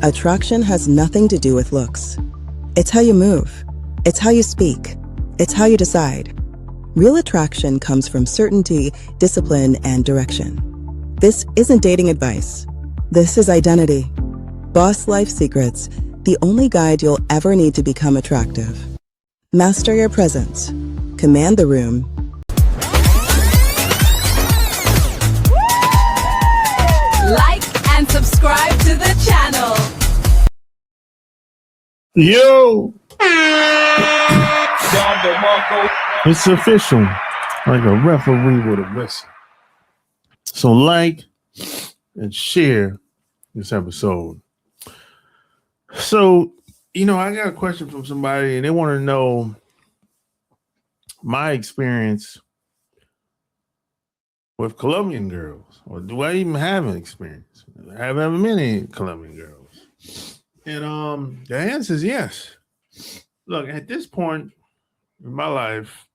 Attraction has nothing to do with looks. It's how you move. It's how you speak. It's how you decide. Real attraction comes from certainty, discipline, and direction. This isn't dating advice. This is identity. Boss Life Secrets, the only guide you'll ever need to become attractive. Master your presence. Command the room. Like and subscribe to the channel. Yo! It's official. Like a referee with a whistle. So like and share this episode. So, I got a question from somebody and they want to know my experience with Colombian girls. Or do I even have an experience? Have I ever met any Colombian girls? And the answer is yes. Look, at this point in my life,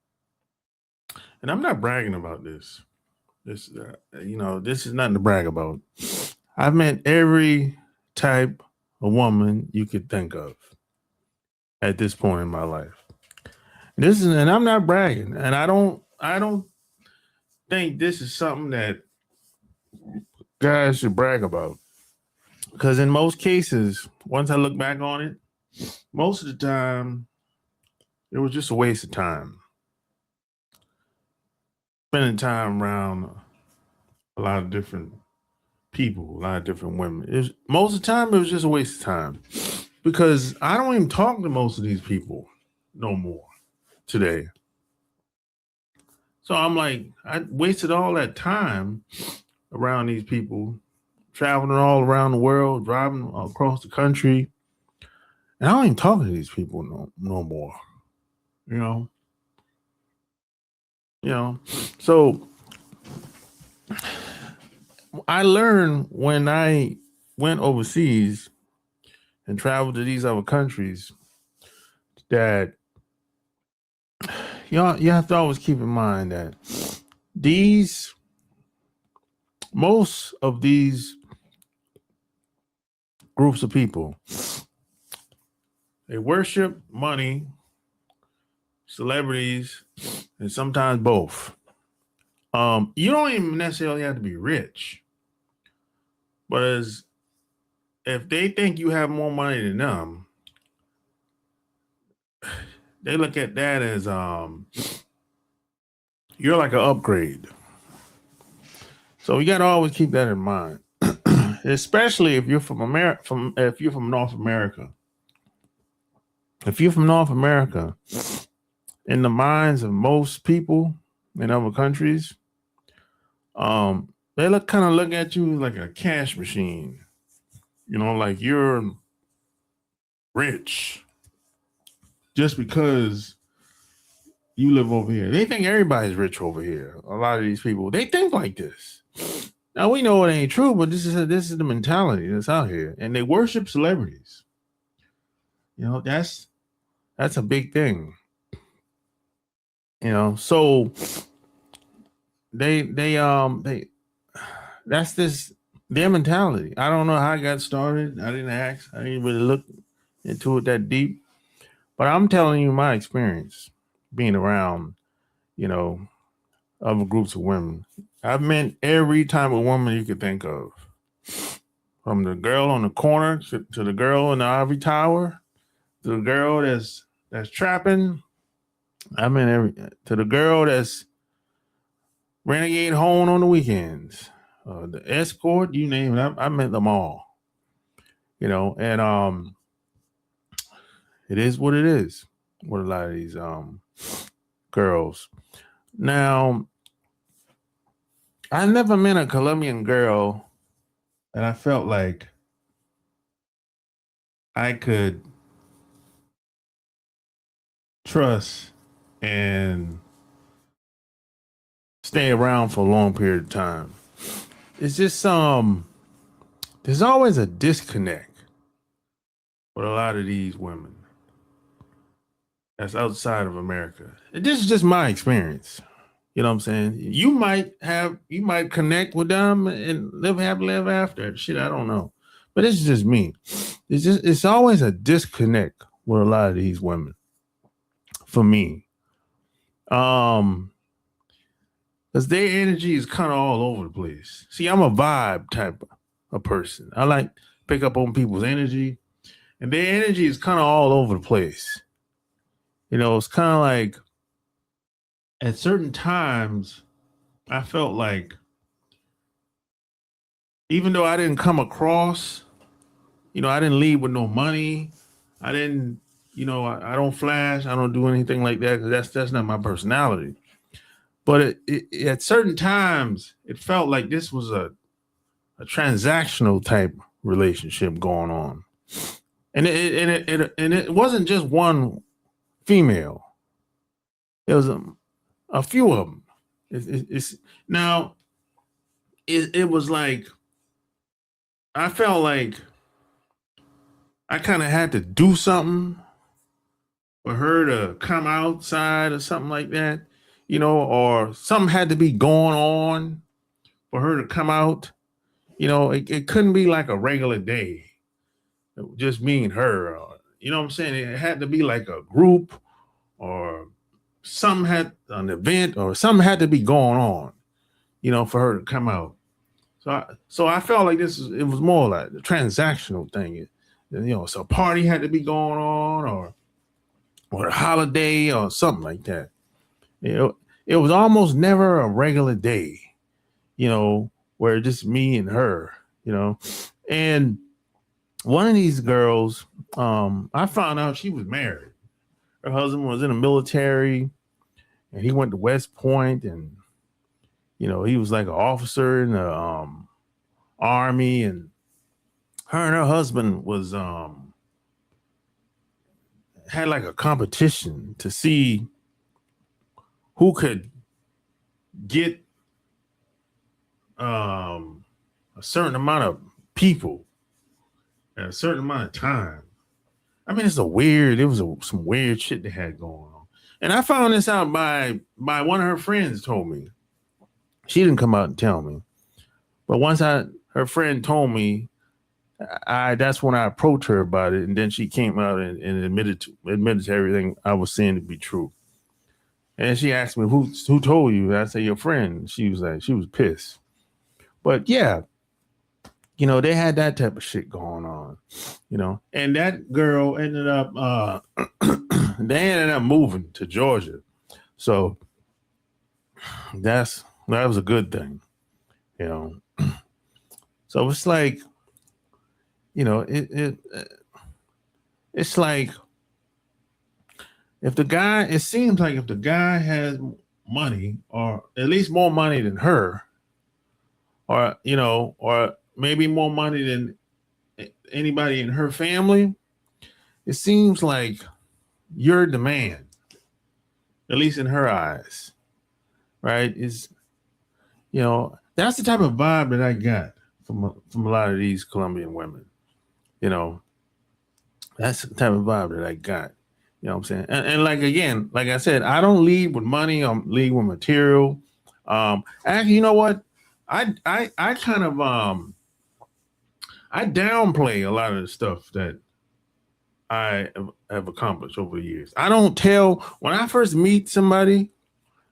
and I'm not bragging about this. This is nothing to brag about. I've met every type of woman you could think of at this point in my life. And I'm not bragging, and I don't think this is something that guys should brag about. Because in most cases, once I look back on it, most of the time, it was just a waste of time. Spending time around a lot of different people, a lot of different women. Most of the time, it was just a waste of time. Because I don't even talk to most of these people no more today. So I'm like, I wasted all that time around these people, traveling all around the world, driving across the country. And I don't even talk to these people no more. So I learned when I went overseas and traveled to these other countries that you have to always keep in mind that most of these groups of people, they worship money, celebrities, and sometimes both. You don't even necessarily have to be rich, but if they think you have more money than them, they look at that as you're like an upgrade. So you got to always keep that in mind, especially if you're from if you're from North America. If you're from North America, in the minds of most people in other countries, they kind of look at you like a cash machine. Like you're rich just because you live over here. They think everybody's rich over here. A lot of these people, they think like this. Now we know it ain't true, but this is the mentality that's out here, and they worship celebrities. That's a big thing. So they that's their mentality. I don't know how it got started. I didn't ask. I didn't really look into it that deep. But I'm telling you my experience being around, other groups of women. I've met every type of woman you could think of. From the girl on the corner to the girl in the ivory tower, to the girl that's trapping. To the girl that's renegade home on the weekends. The escort, you name it. I met them all. And it is what it is with a lot of these girls. Now, I never met a Colombian girl that I felt like I could trust and stay around for a long period of time. It's just there's always a disconnect with a lot of these women that's outside of America. And this is just my experience. You know what I'm saying? You might connect with them and live happily ever after. Shit, I don't know. but it's just me. It's always a disconnect with a lot of these women for me. Because their energy is kind of all over the place. See, I'm a vibe type of person. I like pick up on people's energy, and their energy is kind of all over the place. It's kind of like at certain times, I felt like even though I didn't come across, I didn't leave with no money. I didn't, I don't flash. I don't do anything like that because that's not my personality. But at certain times, it felt like this was a transactional type relationship going on, and it wasn't just one female. It was a few of them. It was like I felt like I kind of had to do something for her to come outside or something like that, or something had to be going on for her to come out. It couldn't be like a regular day, just me and her. You know what I'm saying? It had to be like a group or something had an event or something had to be going on, for her to come out. So I felt like it was more like a transactional thing. So a party had to be going on or a holiday or something like that. It was almost never a regular day, where just me and her, and one of these girls, I found out she was married. Her husband was in the military and he went to West Point and, he was like an officer in the Army, and her husband was, had like a competition to see who could get a certain amount of people at a certain amount of time. I mean, it was some weird shit they had going on. And I found this out by one of her friends told me. She didn't come out and tell me. But once her friend told me, that's when I approached her about it. And then she came out and admitted to everything I was saying to be true. And she asked me, who told you? I said, your friend. She was pissed. But yeah, they had that type of shit going on, and that girl ended up, they ended up moving to Georgia. So that was a good thing, So it's like, it's like it seems like if the guy has money or at least more money than her, or, or maybe more money than anybody in her family, it seems like you're the man, at least in her eyes, right? That's the type of vibe that I got from a lot of these Colombian women. That's the type of vibe that I got. You know what I'm saying? And like, again, like I said, I don't lead with money. I'm lead with material. Actually, you know what? I kind of I downplay a lot of the stuff that I have accomplished over the years. I don't tell when I first meet somebody,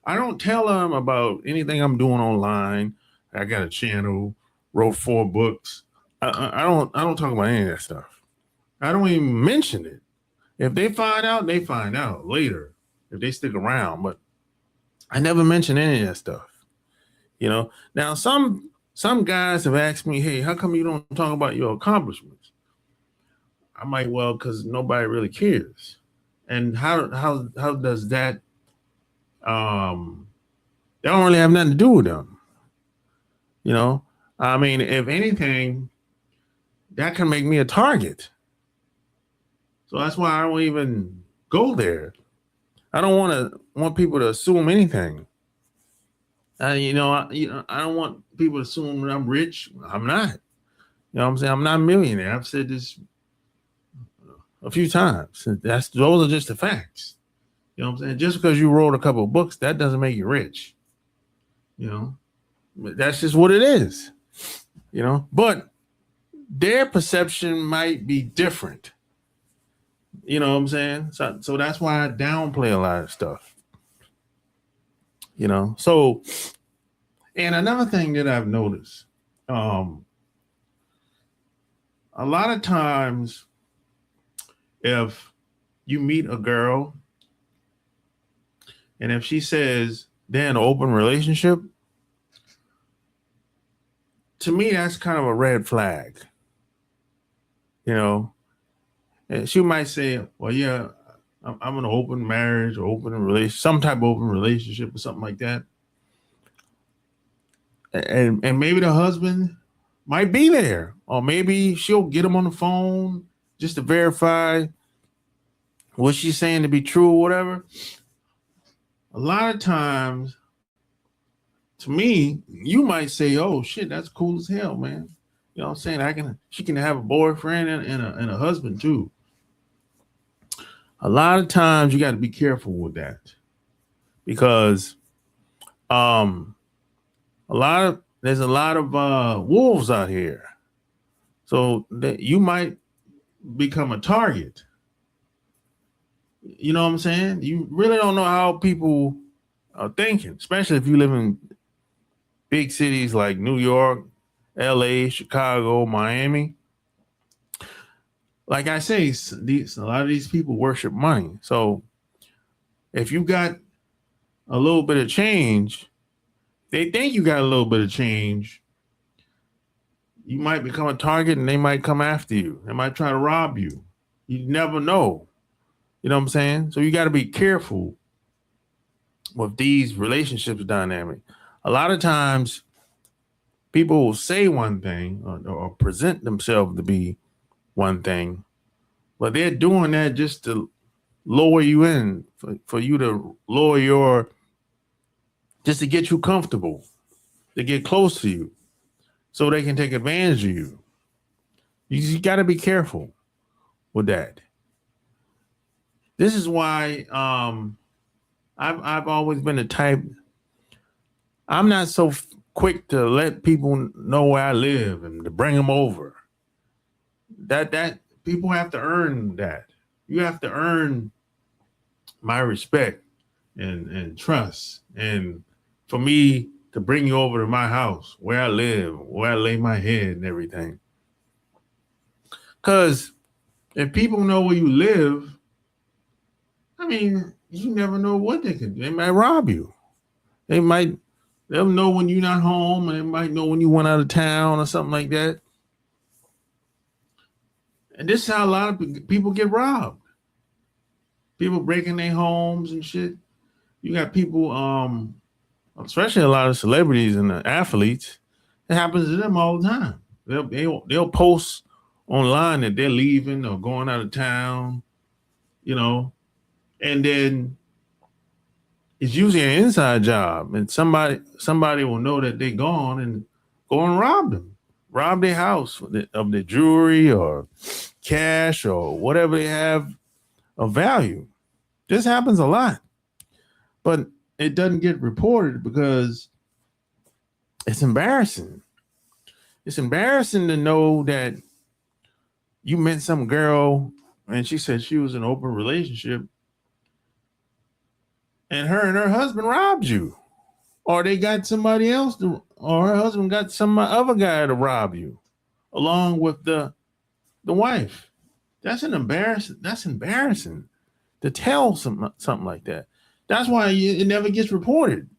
I don't tell them about anything I'm doing online. I got a channel, wrote 4 books. I don't talk about any of that stuff. I don't even mention it. If they find out, they find out later if they stick around. But I never mention any of that stuff. Now some guys have asked me, hey, how come you don't talk about your accomplishments? I'm like, well, because nobody really cares. And how does that they don't really have nothing to do with them. I mean, if anything, that can make me a target. So that's why I don't even go there. I don't want people to assume anything. I don't want people to assume that I'm rich. I'm not. You know what I'm saying? I'm not a millionaire. I've said this a few times. Those are just the facts. You know what I'm saying? Just because you wrote a couple of books, that doesn't make you rich. That's just what it is. But their perception might be different. You know what I'm saying? So that's why I downplay a lot of stuff. You know, so, and another thing that I've noticed, a lot of times if you meet a girl and if she says they're in an open relationship, to me, that's kind of a red flag. You know, and she might say, well, yeah, I'm in an open marriage or open relationship, some type of open relationship or something like that. And maybe the husband might be there, or maybe she'll get him on the phone just to verify what she's saying to be true or whatever. A lot of times, to me, you might say, "Oh shit, that's cool as hell, man." You know what I'm saying? She can have a boyfriend and a husband too. A lot of times, you got to be careful with that because there's a lot of wolves out here, so that you might become a target. You know what I'm saying? You really don't know how people are thinking, especially if you live in big cities like New York, LA, Chicago, Miami. Like I say, a lot of these people worship money. So if you got a little bit of change, they think you got a little bit of change, you might become a target and they might come after you. They might try to rob you. You never know. You know what I'm saying? So you got to be careful with these relationships dynamic. A lot of times people will say one thing or present themselves to be one thing, but they're doing that just to lower you in, for you to lower just to get you comfortable, to get close to you so they can take advantage of you. You got to be careful with that. This is why I've always been the type. I'm not so quick to let people know where I live and to bring them over. That people have to earn that. You have to earn my respect and trust, and for me to bring you over to my house, where I live, where I lay my head, and everything. Because if people know where you live, I mean, you never know what they can do. They might rob you. They'll know when you're not home, and they might know when you went out of town or something like that. And this is how a lot of people get robbed. People breaking their homes and shit. You got people, especially a lot of celebrities and the athletes. It happens to them all the time. They'll post online that they're leaving or going out of town, you know, and then it's usually an inside job, and somebody will know that they're gone and go and rob their house of their jewelry or cash or whatever they have of value. This happens a lot, but it doesn't get reported because it's embarrassing. It's embarrassing to know that you met some girl and she said she was in an open relationship and her husband robbed you, or they got somebody else or her husband got some other guy to rob you along with the wife. That's embarrassing to tell something like that. That's why it never gets reported.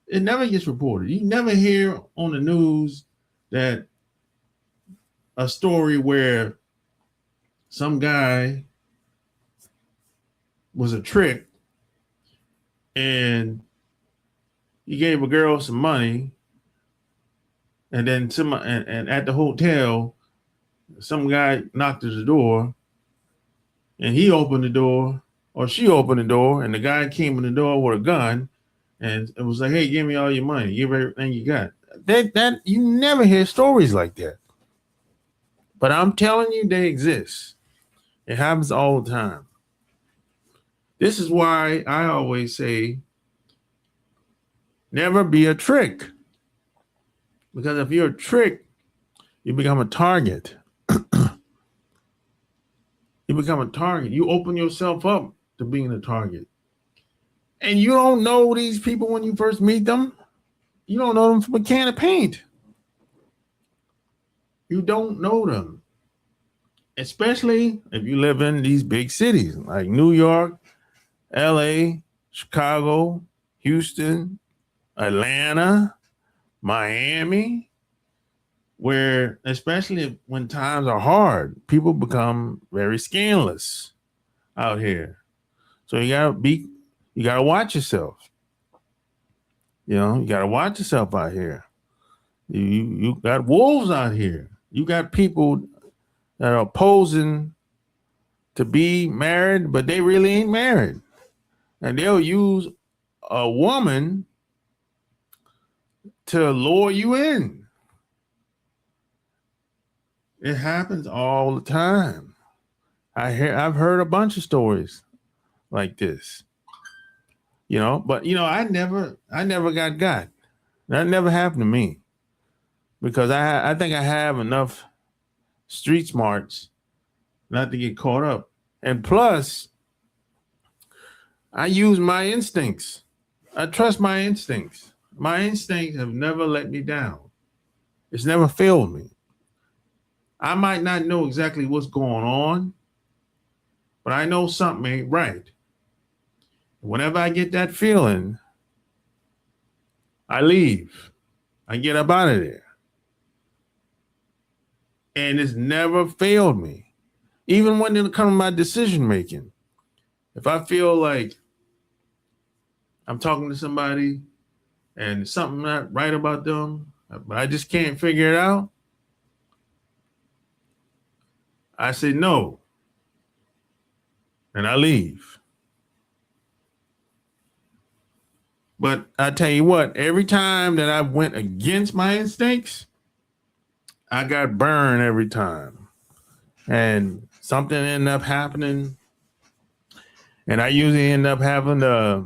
It never gets reported. You never hear on the news that a story where some guy was a trick and he gave a girl some money, and then and at the hotel, some guy knocked at the door and he opened the door, or she opened the door, and the guy came in the door with a gun and it was like, hey, give me all your money, give everything you got. That you never hear stories like that. But I'm telling you, they exist. It happens all the time. This is why I always say, never be a trick. Because if you're a trick, You become a target. You become a target. You open yourself up to being a target. And you don't know these people when you first meet them. You don't know them from a can of paint. You don't know them. Especially if you live in these big cities like New York, LA, Chicago, Houston, Atlanta, Miami, where especially when times are hard, people become very scandalous out here. So you gotta watch yourself. You gotta watch yourself out here. You got wolves out here. You got people that are posing to be married, but they really ain't married. And they'll use a woman to lure you in. It happens all the time. I've heard a bunch of stories like this. But I never got. That never happened to me. Because I think I have enough street smarts not to get caught up. And plus, I use my instincts. I trust my instincts. My instincts have never let me down. It's never failed me. I might not know exactly what's going on, but I know something ain't right. Whenever I get that feeling, I leave. I get up out of there. And it's never failed me. Even when it comes to my decision making. If I feel like I'm talking to somebody and something not right about them, but I just can't figure it out, I say no. And I leave. But I tell you what, every time that I went against my instincts, I got burned every time. And something ended up happening. And I usually end up having I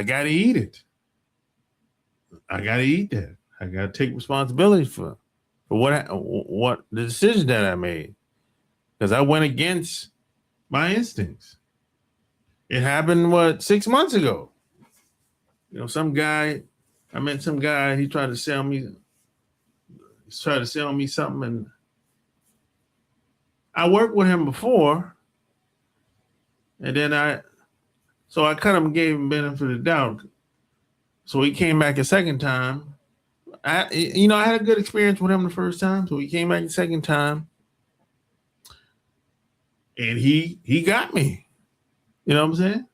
got to eat it. I got to eat that. I got to take responsibility for what the decision that I made. Because I went against my instincts. It happened, 6 months ago? I met some guy, he tried to sell me something, and I worked with him before, and then I kind of gave him benefit of the doubt. So he came back a second time. I had a good experience with him the first time, so he came back the second time, and he got me. You know what I'm saying?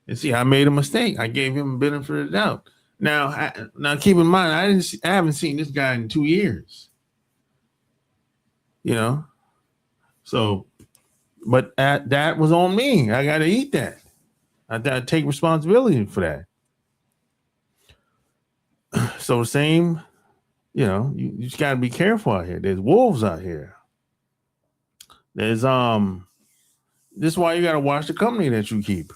And see, I made a mistake. I gave him a benefit of the doubt. Now keep in mind, I haven't seen this guy in 2 years. So, but that was on me. I got to eat that. I got to take responsibility for that. So the same, you just got to be careful out here. There's wolves out here. There's this is why you got to watch the company that you keep.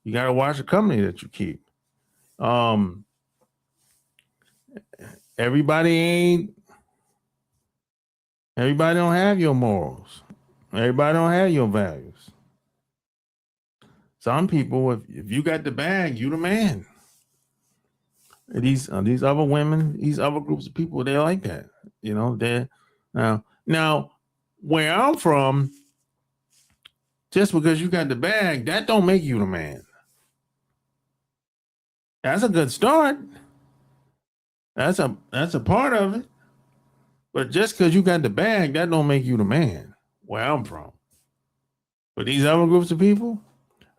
You got to watch the company that you keep. Everybody don't have your morals. Everybody don't have your values. Some people, if you got the bag, you the man. These other women, these other groups of people, they're like that. They're now where I'm from, just because you got the bag, that don't make you the man. That's a good start. That's a part of it. But just because you got the bag, that don't make you the man where I'm from. But these other groups of people,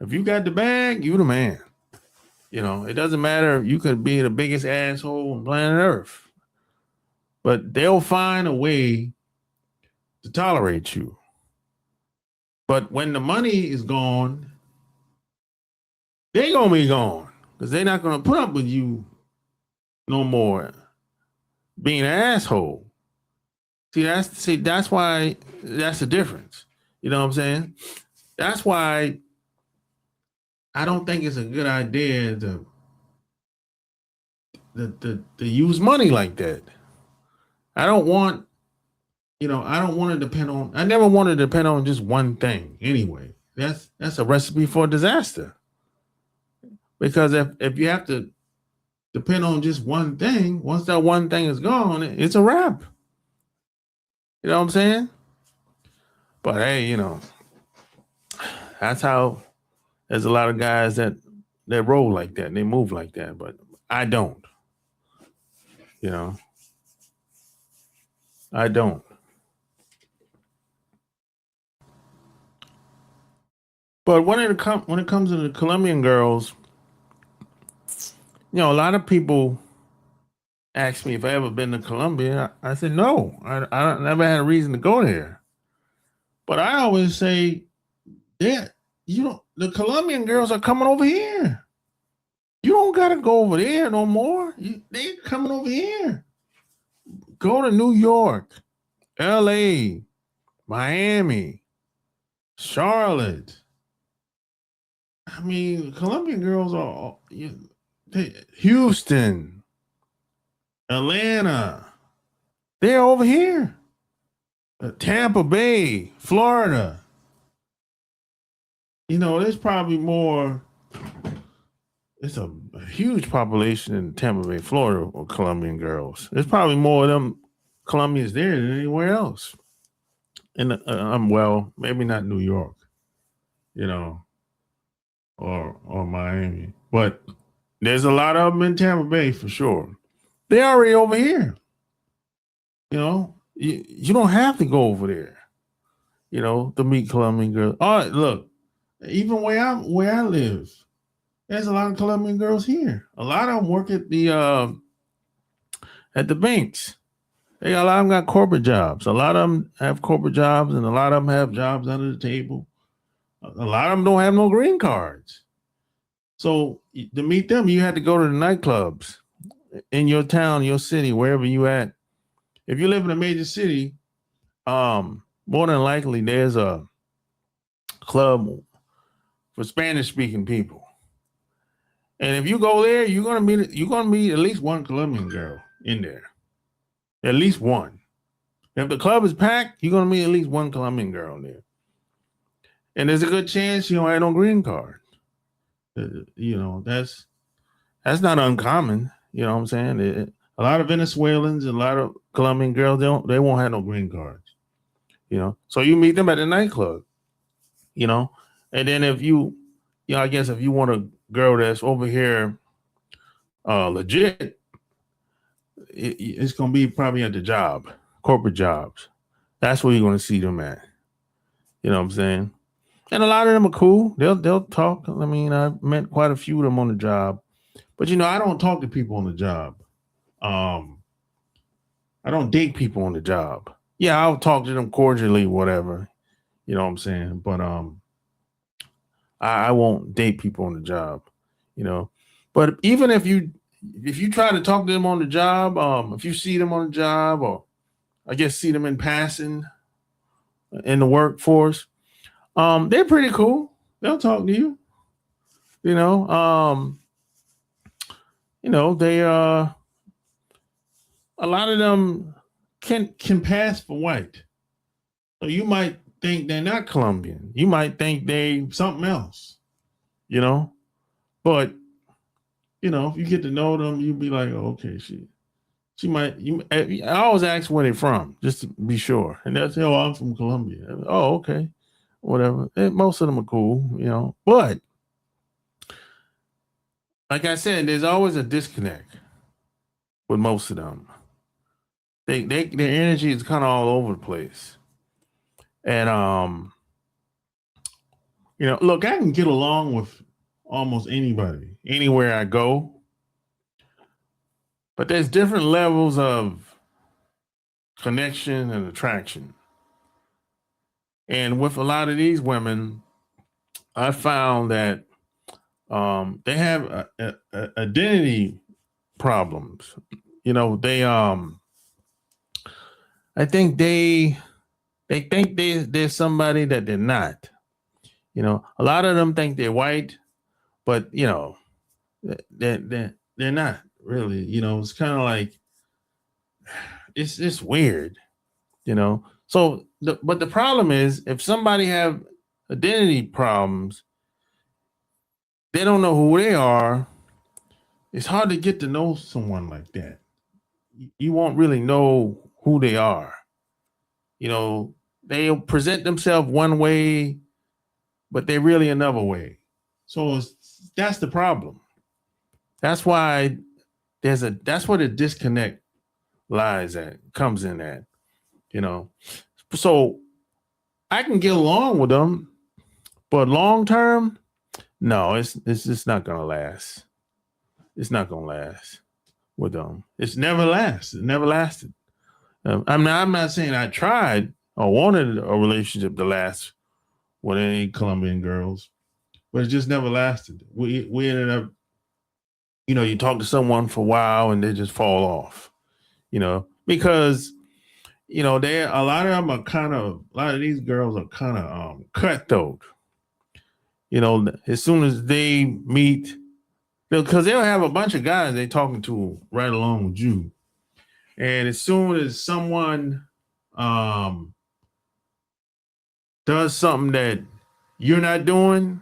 if you got the bag, you the man. It doesn't matter. You could be the biggest asshole on planet Earth. But they'll find a way to tolerate you. But when the money is gone, they're going to be gone. Because they're not going to put up with you no more being an asshole. That's why that's the difference. You know what I'm saying? That's why I don't think it's a good idea use money like that. I don't want, I don't want to depend on. I never want to depend on just one thing. Anyway, that's a recipe for disaster. Because if you have to depend on just one thing, once that one thing is gone, it's a wrap. You know what I'm saying? But hey, that's how. There's a lot of guys that roll like that and they move like that, but I don't. I don't. But when it comes to the Colombian girls, a lot of people ask me if I ever been to Colombia. I said no. I never had a reason to go there. But I always say, yeah, the Colombian girls are coming over here. You don't gotta go over there no more. They're coming over here. Go to New York, LA, Miami, Charlotte. I mean, Colombian girls are Houston, Atlanta. They're over here. Tampa Bay, Florida. There's probably more. It's a huge population in Tampa Bay, Florida, of Colombian girls. There's probably more of them Colombians there than anywhere else. And well, maybe not New York, or Miami, but there's a lot of them in Tampa Bay for sure. They're already over here. You don't have to go over there, to meet Colombian girls. Oh, look, even where I live, there's a lot of Colombian girls here. A lot of them work at the banks. A lot of them got corporate jobs. A lot of them have corporate jobs, and a lot of them have jobs under the table. A lot of them don't have no green cards. So to meet them, you had to go to the nightclubs in your town, your city, wherever you at. If you live in a major city, more than likely there's a club for Spanish-speaking people. And if you go there, you're gonna meet at least one Colombian girl in there. At least one. If the club is packed, you're gonna meet at least one Colombian girl there. And there's a good chance you don't have no green card. That's not uncommon. You know what I'm saying? A lot of Venezuelans and a lot of Colombian girls, they won't have no green cards. So you meet them at the nightclub. And then if I guess if you want a girl that's over here legit, it's gonna be probably at the job, corporate jobs. That's where you're gonna see them at. You know what I'm saying? And a lot of them are cool. They'll talk. I mean, I've met quite a few of them on the job. But I don't talk to people on the job. I don't date people on the job. Yeah, I'll talk to them cordially, whatever. You know what I'm saying? But I won't date people on the job. But even if you try to talk to them on the job, if you see them on the job, or I guess see them in passing in the workforce, they're pretty cool. They'll talk to you. They a lot of them can pass for white. So you might think they're not Colombian. You might think they something else. But if you get to know them, you'll be like, oh, okay, she might. I always ask where they're from, just to be sure. And they'll say, oh, I'm from Colombia. Oh, okay, whatever. And most of them are cool, But like I said, there's always a disconnect with most of them. Their energy is kind of all over the place. And look, I can get along with almost anybody, anywhere I go. But there's different levels of connection and attraction. And with a lot of these women, I found that they have identity problems. I think they think they're somebody that they're not. A lot of them think they're white, but they're not. really, it's kind of like it's weird, So but the problem is if somebody have identity problems, they don't know who they are. It's hard to get to know someone like that. You won't really know who they are. They'll present themselves one way, but they're really another way. So that's the problem. That's why that's where the disconnect comes in at, So I can get along with them, but long term, no, it's just not gonna last. It's not gonna last with them. It's never lasted. It never lasted. I'm not saying I tried or wanted a relationship to last with any Colombian girls, but it just never lasted. We ended up, you talk to someone for a while and they just fall off, because they a lot of them are a lot of these girls are kind of cutthroat. As soon as they meet, because they'll have a bunch of guys they talking to right along with you, and as soon as someone does something that you're not doing,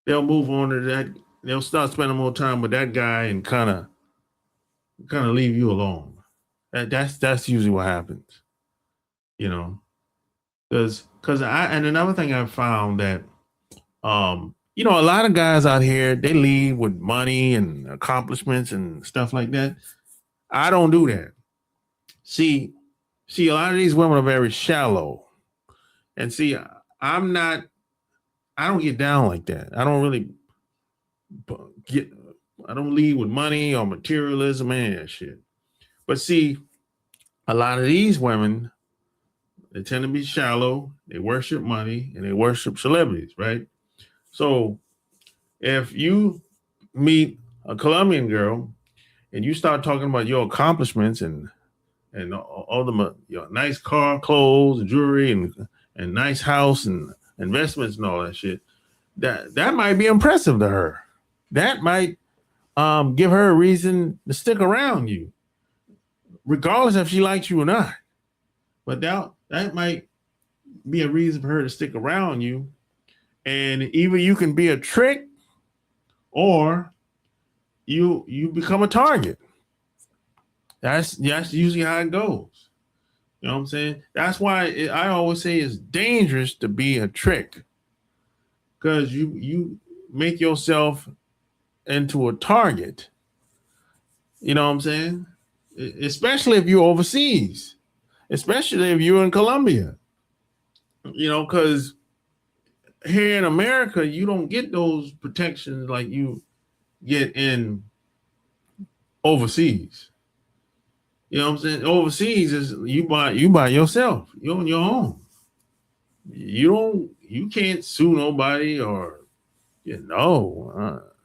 they'll move on to that. They'll start spending more time with that guy and kind of leave you alone. That's usually what happens, because and another thing I found that a lot of guys out here, they leave with money and accomplishments and stuff like that. I don't do that. See, a lot of these women are very shallow, and I don't get down like that. I don't really I don't lead with money or materialism and that shit. But see, a lot of these women, they tend to be shallow. They worship money and they worship celebrities, right? So if you meet a Colombian girl and you start talking about your accomplishments and all the your nice car, clothes, and jewelry, and nice house and investments and all that shit, that might be impressive to her. That might give her a reason to stick around you, regardless if she likes you or not. But that might be a reason for her to stick around you. And either you can be a trick or you become a target. That's usually how it goes. You know what I'm saying? That's why I always say it's dangerous to be a trick, because you make yourself into a target. You know what I'm saying? Especially if you're overseas, especially if you're in Colombia. Because here in America, you don't get those protections like you get in overseas. You know what I'm saying? Overseas is you by yourself. You're on your own. You can't sue nobody or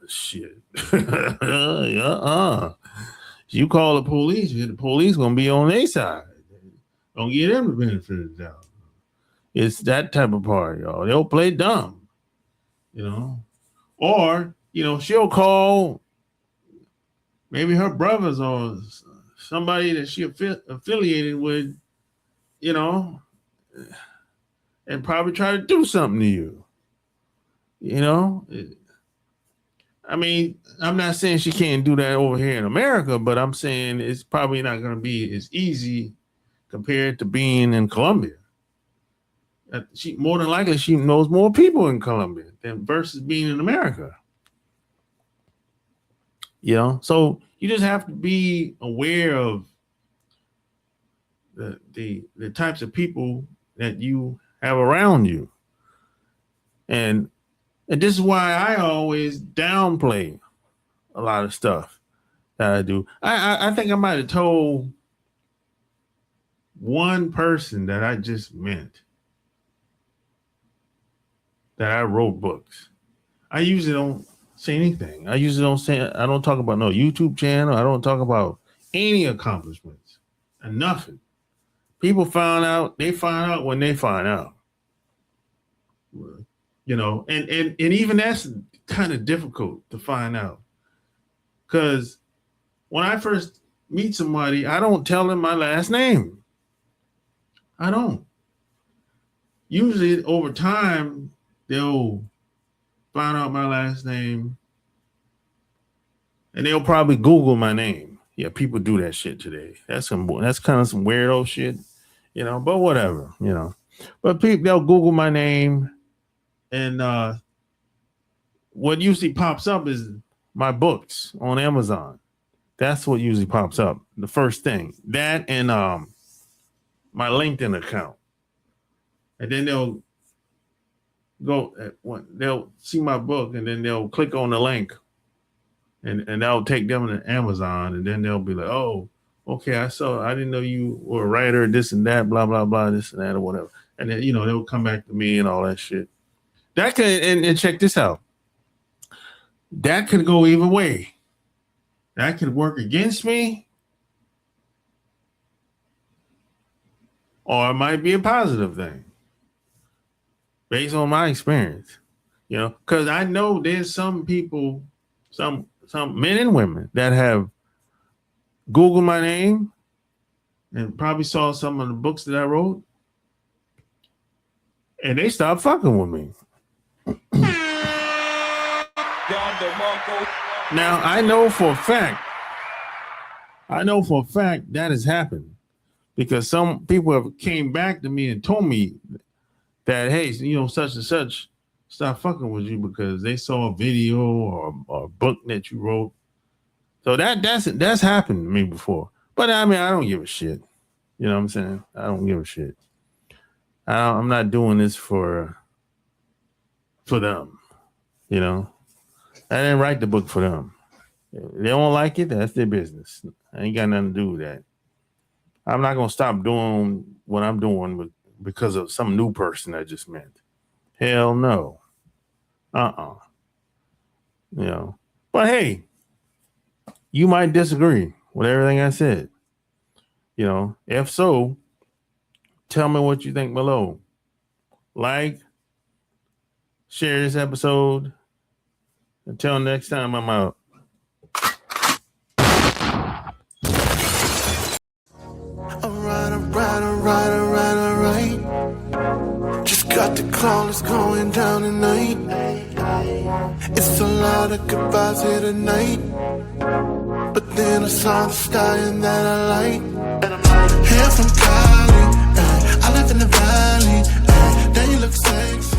shit. You call the police gonna be on their side. Don't get them the benefit of the doubt. It's that type of party, y'all. They'll play dumb, or she'll call maybe her brothers or somebody that she affiliated with, and probably try to do something to you. I mean, I'm not saying she can't do that over here in America, but I'm saying it's probably not going to be as easy compared to being in Colombia. More than likely, she knows more people in Colombia than versus being in America. So you just have to be aware of the types of people that you have around you, and this is why I always downplay a lot of stuff that I do. I think I might have told one person that I just met that I wrote books. I usually don't say anything. I don't talk about no YouTube channel. I don't talk about any accomplishments and nothing. People find out when they find out. And even that's kind of difficult to find out, because when I first meet somebody, I don't tell them my last name. I don't. Usually over time, they'll find out my last name and they'll probably Google my name. Yeah, people do that shit today. That's kind of some weirdo shit, you know, but whatever, you know. But people, they'll Google my name and what usually pops up is my books on Amazon. That's what usually pops up. The first thing. That and my LinkedIn account. And then they'll they'll see my book and then they'll click on the link and that'll take them to Amazon and then they'll be like, oh, okay, I didn't know you were a writer, this and that, blah, blah, blah, this and that or whatever. And then, you know, they'll come back to me and all that shit. That could, and check this out. That could go either way. That could work against me or it might be a positive thing based on my experience, you know, because I know there's some people, some men and women that have Googled my name and probably saw some of the books that I wrote and they stopped fucking with me. Now, I know for a fact that has happened because some people have came back to me and told me that, hey, you know, such and such stopped fucking with you because they saw a video or a book that you wrote. So that's happened to me before. But I mean, I don't give a shit. You know what I'm saying? I don't give a shit. I'm not doing this for them, you know. I didn't write the book for them. If they don't like it, that's their business. I ain't got nothing to do with that. I'm not going to stop doing what I'm doing because of some new person I just met. Hell no. You know. But hey, you might disagree with everything I said. You know, if so, tell me what you think below. Like, share this episode. Until next time, I'm out. Alright. Just got the call, it's going down tonight. It's a lot of goodbyes here tonight. But then I saw the stallion that I like. Hair from Cali, I live in the valley. Then you look sexy.